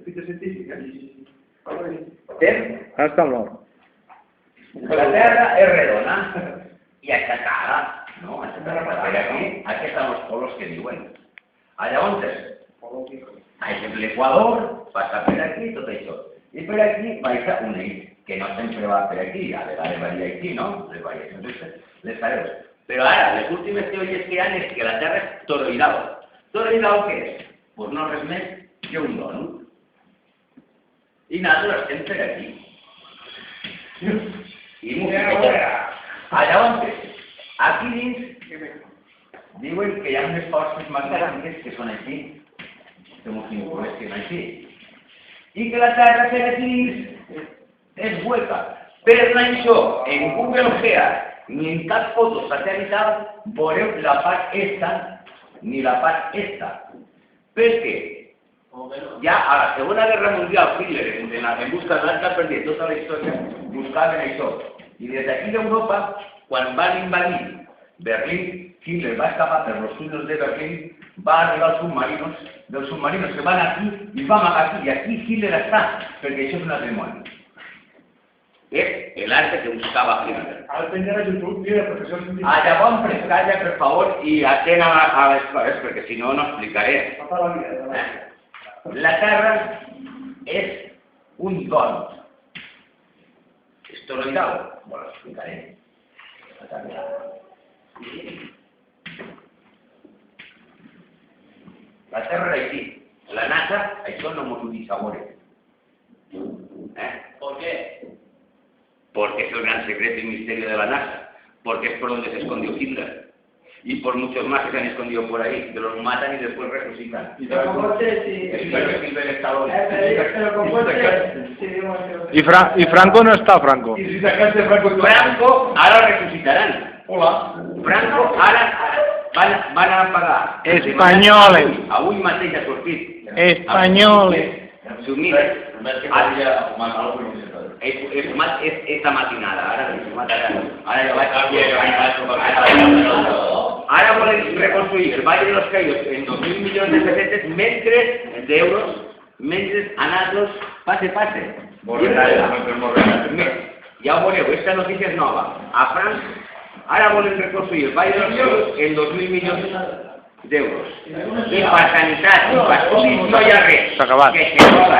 Fita científica. Ara està mort. La Terra es redona y achatada, ¿no? Achatada. Pero aquí están los polos que diuen. Allá onde? El Ecuador passa per aquí, tot això. I per aquí baixa un eix, que no sempre va per aquí, a vegades varia aquí, no? Les variacions les fareu. Però ara, les últimes teories que hi ha és que la Terra és toroidal. Toroidal què és? Doncs no res més que un dònut. I nosaltres estem per aquí. I allà on és? Aquí dins diuen que hi ha unes forces magnètiques que són així, que ens influeixen així. I que la Terra que aquí dins és hueca. Per això, en Google Earth, ni en cap foto satelital, veureu la part esta, ni la part esta. Per què? Ja a la Segona Guerra Mundial, Hitler, en busca de l'Arca Perdida, tota la història, buscaven això. I des d'aquí d'Europa, quan van invadir Berlín, Hitler va escapar per los túnels de Berlín, va arribar als submarinos que van aquí i va amagar aquí, i aquí Hitler està, perquè això és un matrimoni. És l'arte que buscava Hitler. Ara penjarà a YouTube, mira, professor científic. Llavors, calla, per favor, i atén a les coses, perquè si no, no explicaré. Tota la vida. La Terra és un dònut. És toroidal? Bueno, l'explicaré. La Terra era així. La NASA, això no m'ho diu sabores. ¿Por qué? Porque es el gran secreto y misterio de la NASA. Porque es por donde se escondió Hitler. Y por muchos más que se han escondido por ahí, que los matan y después resucitan. Pero comporte, sí. Silver Stallone. Pero comporte, sí. I Franco no està, Franco. I si sacaste Franco... Franco, ara resucitarán. Hola. Franco, ara van a pagar. Espanyoles. Avui mateix ha sortit. Espanyoles. Sumit. He fumat esta matinada. Ara volen reconstruir el Valle de los Caídos en 2.000 millones de pesetes, d'euros, mentre a nosaltres pase. Ja ho veureu, aquesta notícia és nova. A França, ara volen reconstruir el Valle de los Caídos en 2.000 milions d'euros. I per sanitat, i per estudis no hi ha res. S'ha acabat. Que se roda.